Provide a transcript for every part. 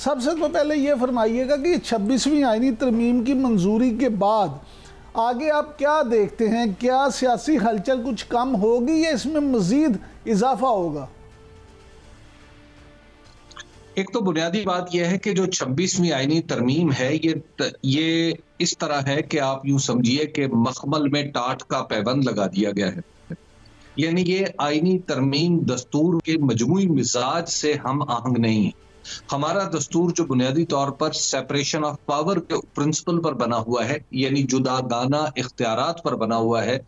सबसे तो पहले ये फरमाइएगा कि 26वीं आईनी तरमीम की मंजूरी के बाद आगे आप क्या देखते हैं? क्या सियासी हलचल कुछ कम होगी या इसमें मजीद इजाफा होगा? एक तो बुनियादी बात यह है कि जो 26वीं आईनी तरमीम है ये इस तरह है कि आप यूं समझिए कि मखमल में टाट का पैबंद लगा दिया गया है। यानी ये आईनी तरमीम दस्तूर के मजमूई मिजाज से हम आहंग नहीं है। हमारा दस्तूर जो बुनियादी तौर पर सेपरेशन ऑफ पावर के प्रिंसिपल पर बना हुआ है, यानी जुदागाना इख्तियारात पर बना हुआ है,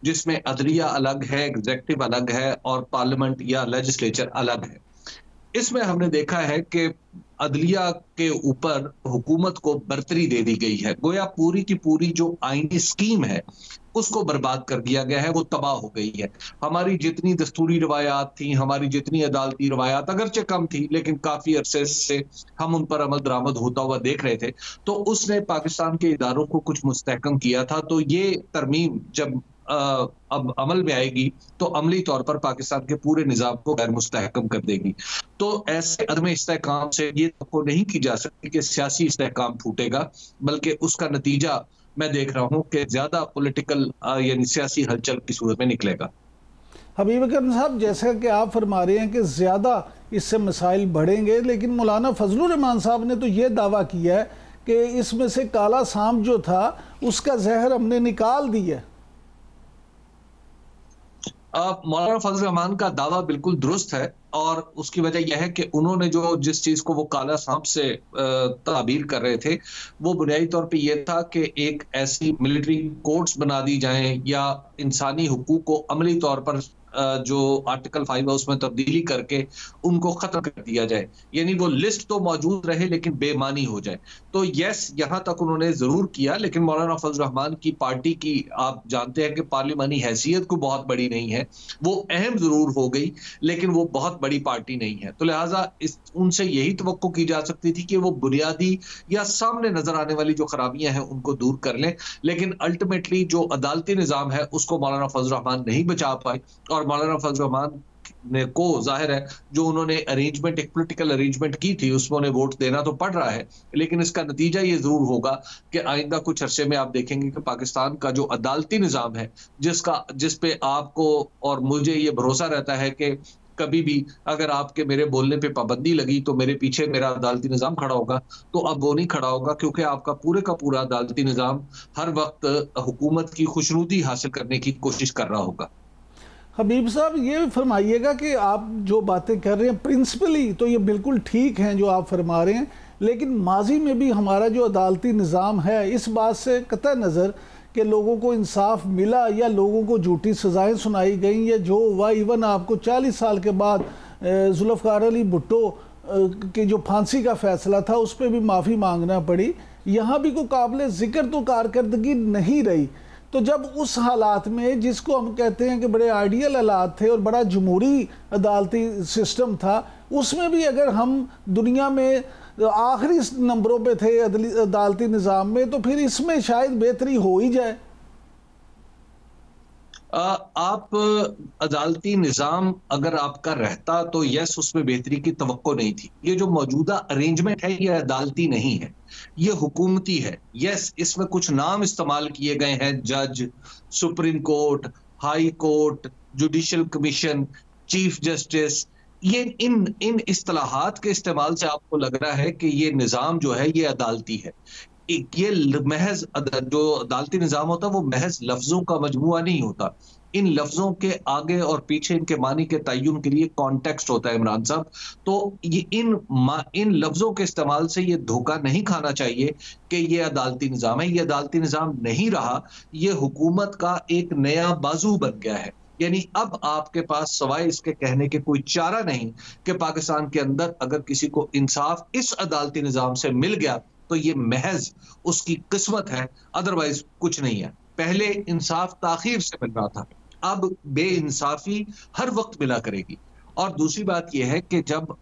जिसमें अदलिया अलग है, एग्जेक्टिव अलग है और पार्लियामेंट या लेजिस्लेचर अलग है। इसमें हमने देखा है कि अदलिया के ऊपर हुकूमत को बर्तरी दे दी गई है। गोया पूरी की पूरी जो आईनी स्कीम है उसको बर्बाद कर दिया गया है, वो तबाह हो गई है। हमारी जितनी दस्तूरी रवायात थी, हमारी जितनी अदालती रवायात अगरचे कम थी, लेकिन काफी अरसे से हम उन पर अमल दरामद होता हुआ देख रहे थे, तो उसने पाकिस्तान के इदारों को कुछ मुस्तहकम किया था। तो ये तरमीम जब अब अमल में आएगी तो अमली तौर पर पाकिस्तान के पूरे निजाम को गैर मुस्तहकम कर देगी। तो ऐसे अदम इस्तेहकाम से ये तो नहीं की जा सकती कि सियासी इस्तेहकाम फूटेगा, बल्कि उसका नतीजा मैं देख रहा हूं कि ज्यादा पॉलिटिकल यानी सियासी हलचल की सूरत में निकलेगा। हबीब अकरम साहब, जैसा कि आप फरमा रहे हैं कि ज्यादा इससे मसाइल बढ़ेंगे, लेकिन मौलाना फजलुर रहमान साहब ने तो ये दावा किया है कि इसमें से काला सांप जो था उसका जहर हमने निकाल दिया। मौलाना फजल रहमान का दावा बिल्कुल दुरुस्त है और उसकी वजह यह है कि उन्होंने जो जिस चीज को वो काला सांप से ताबीर कर रहे थे, वो बुनियादी तौर पे ये था कि एक ऐसी मिलिट्री कोर्ट्स बना दी जाएं या इंसानी हुकूक को अमली तौर पर जो आर्टिकल 5 है उसमें तब्दीली करके उनको खत्म कर दिया जाए। यानी वो लिस्ट तो मौजूद रहे लेकिन बेमानी हो जाए। तो यस, यहां तक उन्होंने जरूर किया, लेकिन मौलाना फजल रहमान की पार्टी की आप जानते हैं कि पार्लियामानी हैसियत को बहुत बड़ी नहीं है। वो अहम जरूर हो गई लेकिन वो बहुत बड़ी पार्टी नहीं है। तो लिहाजा उनसे यही तवक्को की जा सकती थी कि वो बुनियादी या सामने नजर आने वाली जो खराबियां हैं उनको दूर कर लें, लेकिन अल्टीमेटली जो अदालती निजाम है उसको मौलाना फजल रहमान नहीं बचा पाए। और मौलाना फजल रहमान ने को जाहिर है जो उन्होंने अरेंजमेंट, एक पॉलिटिकल अरेंजमेंट की थी, उसमें उन्हें वोट देना तो पड़ रहा है, लेकिन इसका नतीजा ये जरूर होगा कि आइंदा कुछ अरसे में आप देखेंगे कि पाकिस्तान का जो अदालती निजाम है, जिस पे आपको और मुझे ये भरोसा रहता है कि कभी भी अगर आपके मेरे बोलने पे पाबंदी लगी तो मेरे पीछे मेरा अदालती निजाम खड़ा होगा, तो अब वो नहीं खड़ा होगा, क्योंकि आपका पूरे का पूरा अदालती निजाम हर वक्त हुकूमत की खुशनुदी हासिल करने की कोशिश कर रहा होगा। हबीब साहब, ये फरमाइएगा कि आप जो बातें कर रहे हैं प्रिंसिपली तो ये बिल्कुल ठीक हैं जो आप फरमा रहे हैं, लेकिन माजी में भी हमारा जो अदालती निज़ाम है इस बात से कतई नज़र कि लोगों को इंसाफ मिला या लोगों को झूठी सज़ाएं सुनाई गई या जो हुआ, इवन आपको 40 साल के बाद जुल्फ़िकार अली भुट्टो के जो फांसी का फ़ैसला था उस पर भी माफ़ी मांगना पड़ी। यहाँ भी कोई काबिल ज़िक्र तो कारकर्दगी नहीं रही। तो जब उस हालात में, जिसको हम कहते हैं कि बड़े आइडियल हालात थे और बड़ा जमहूरी अदालती सिस्टम था, उसमें भी अगर हम दुनिया में आखिरी नंबरों पे थे अदालती निज़ाम में, तो फिर इसमें शायद बेहतरी हो ही जाए। आप अदालती निज़ाम अगर आपका रहता तो यस, उसमें बेहतरी की तवक्को नहीं थी। ये जो मौजूदा अरेंजमेंट है ये अदालती नहीं है, ये हुकूमती है। यस, इसमें कुछ नाम इस्तेमाल किए गए हैं, जज, supreme court, high court, judicial commission, chief justice. ये इन इस्तिलाहात के इस्तेमाल से आपको लग रहा है कि ये निज़ाम जो है ये अदालती है। ये महज जो अदालती निज़ाम होता है वो महज लफ्जों का मजमुआ नहीं होता। इन लफ्जों के आगे और पीछे इनके मानी के तय्युन के लिए कॉन्टेक्स्ट होता है इमरान साहब। तो ये इन लफ्जों के इस्तेमाल से ये धोखा नहीं खाना चाहिए कि ये अदालती निज़ाम है। ये अदालती निज़ाम नहीं रहा, ये हुकूमत का एक नया बाजू बन गया है। यानी अब आपके पास सवाए इसके कहने के कोई चारा नहीं कि पाकिस्तान के अंदर अगर किसी को इंसाफ इस अदालती निज़ाम से मिल गया तो ये महज उसकी किस्मत है, अदरवाइज कुछ नहीं है। पहले इंसाफ ताखीर से मिल रहा था, अब बेइंसाफी हर वक्त मिला करेगी। और दूसरी बात यह है कि जब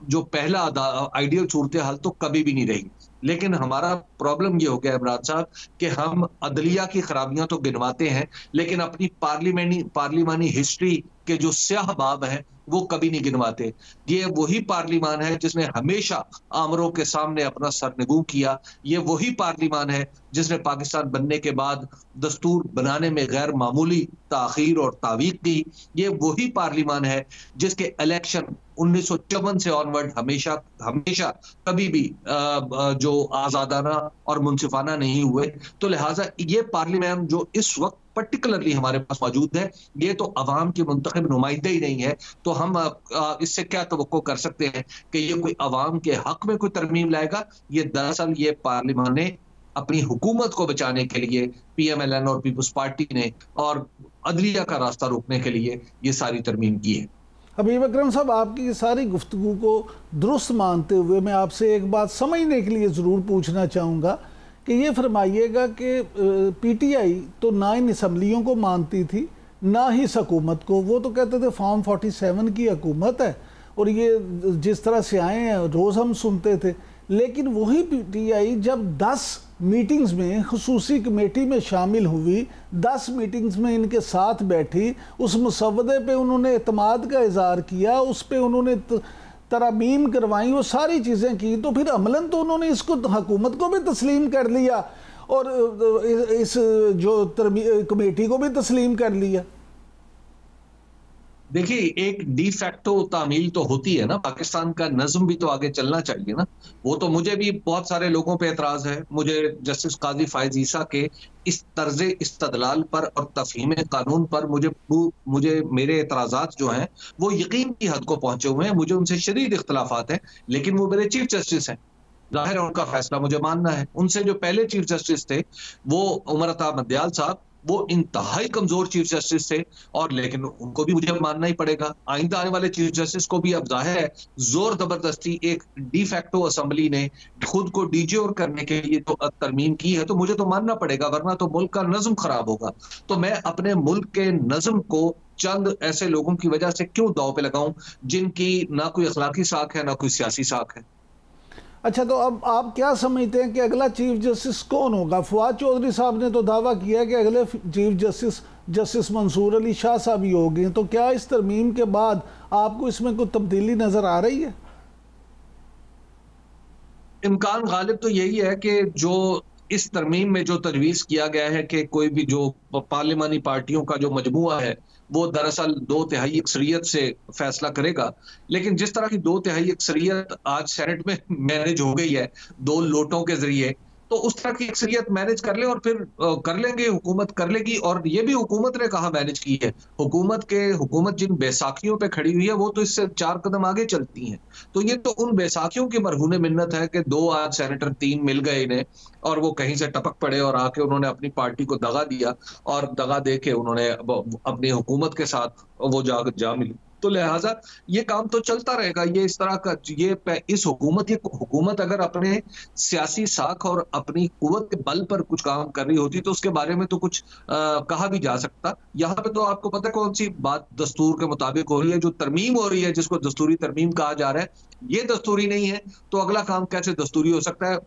जो पहला आइडियल सूरत हाल तो कभी भी नहीं रही, लेकिन हमारा प्रॉब्लम ये हो गया इमरान साहब कि हम अदलिया की खराबियां तो गिनवाते हैं, लेकिन अपनी पार्लिमानी हिस्ट्री के जो स्याह बाब हैं वो कभी नहीं गिनवाते। ये वही पार्लिमान है जिसने हमेशा आमरों के सामने अपना सरनगू किया। ये वही पार्लिमान है जिसने पाकिस्तान बनने के बाद दस्तूर बनाने में गैर मामूली ताखीर और तावीक की। ये वही पार्लिमान है जिसके इलेक्शन 1954 से ऑनवर्ड हमेशा हमेशा कभी भी जो आजादाना और मुनसिफाना नहीं हुए। तो लिहाजा ये पार्लियामेंट जो इस वक्त पर्टिकुलरली हमारे पास मौजूद है, ये तो अवाम की मुंतखब नुमाइंदे ही नहीं है। तो हम इससे क्या तवक्को कर सकते हैं कि ये कोई अवाम के हक में कोई तरमीम लाएगा? ये दरअसल ये पार्लियामेंट ने अपनी हुकूमत को बचाने के लिए PMLN और पीपल्स पार्टी ने और अदलिया का रास्ता रोकने के लिए ये सारी तरमीम की है। हबीब अकरम साहब, आपकी सारी गुफ्तगू को दुरुस्त मानते हुए मैं आपसे एक बात समझने के लिए ज़रूर पूछना चाहूँगा कि ये फरमाइएगा कि PTI तो ना इन असम्बलियों को मानती थी ना ही इस हुकूमत को। वो तो कहते थे फॉर्म 47 की हुकूमत है और ये जिस तरह से आए हैं रोज़ हम सुनते थे। लेकिन वही PTI जब 10 मीटिंग्स में खुसूसी कमेटी में शामिल हुई, 10 मीटिंग्स में इनके साथ बैठी, उस मुसवदे पे उन्होंने एतमाद का इज़हार किया, उस पे उन्होंने तरामीम करवाई, वो सारी चीज़ें की, तो फिर अमलन तो उन्होंने इसको हुकूमत को भी तस्लीम कर लिया और इस जो कमेटी को भी तस्लीम कर लिया। देखिए, एक डी फैक्टो तामील तो होती है ना, पाकिस्तान का नज्म भी तो आगे चलना चाहिए ना। वो तो मुझे भी बहुत सारे लोगों पे एतराज है। मुझे जस्टिस काजी फायज ईसा के इस तर्ज इस्तदलाल पर और तफहीम कानून पर मुझे मेरे एतराजात जो हैं वो यकीन की हद को पहुंचे हुए हैं। मुझे उनसे शदीद इख्तलाफात हैं, लेकिन वो मेरे चीफ जस्टिस हैं, जाहिर है उनका फैसला मुझे मानना है। उनसे जो पहले चीफ जस्टिस थे वो उमर अता मदयाल साहब, वो इंतहाई कमजोर चीफ जस्टिस थे, और लेकिन उनको भी मुझे मानना ही पड़ेगा। आइंदा आने वाले चीफ जस्टिस को भी अब जाहिर है जोर जबरदस्ती एक डी फैक्टो असेंबली ने खुद को डिज्योर करने के लिए तो तरमीम की है, तो मुझे तो मानना पड़ेगा, वरना तो मुल्क का नज्म खराब होगा। तो मैं अपने मुल्क के नज्म को चंद ऐसे लोगों की वजह से क्यों दांव पे लगाऊं जिनकी ना कोई अखलाकी साख है ना कोई सियासी साख है। अच्छा, तो अब आप क्या समझते हैं कि अगला चीफ जस्टिस कौन होगा? फवाद चौधरी साहब ने तो दावा किया कि अगले चीफ जस्टिस मंसूर अली शाह साहब ही होंगे। तो क्या इस तरमीम के बाद आपको इसमें कोई तब्दीली नजर आ रही है? इम्कान गालिब तो यही है कि जो इस तरमीम में जो तजवीज़ किया गया है कि कोई भी जो पार्लिमानी पार्टियों का जो मजमूआ है वो दरअसल 2/3 अक्सरियत से फैसला करेगा। लेकिन जिस तरह की 2/3 अक्सरियत आज सेनेट में मैनेज हो गई है 2 लोटों के जरिए, तो उस तरह की अक्सरियत मैनेज कर ले और फिर कर लेंगे, हुकूमत कर लेगी। और ये भी हुकूमत ने कहा मैनेज की है। हुकूमत जिन बैसाखियों पे खड़ी हुई है वो तो इससे 4 कदम आगे चलती हैं। तो ये तो उन बैसाखियों की मरहूने मिन्नत है कि 2 आज सेनेटर 3 मिल गए इन्हें, और वो कहीं से टपक पड़े और आके उन्होंने अपनी पार्टी को दगा दिया, और दगा दे के उन्होंने अपनी हुकूमत के साथ वो जा मिली। तो लिहाजा ये काम तो चलता रहेगा। ये इस तरह का इस हुकूमत अगर अपने सियासी साख और अपनी कुव्वत के बल पर कुछ काम कर रही होती तो उसके बारे में तो कुछ कहा भी जा सकता। यहाँ पे तो आपको पता है कौन सी बात दस्तूर के मुताबिक हो रही है, जो तरमीम हो रही है जिसको दस्तूरी तरमीम कहा जा रहा है, ये दस्तूरी नहीं है, तो अगला काम कैसे दस्तूरी हो सकता है?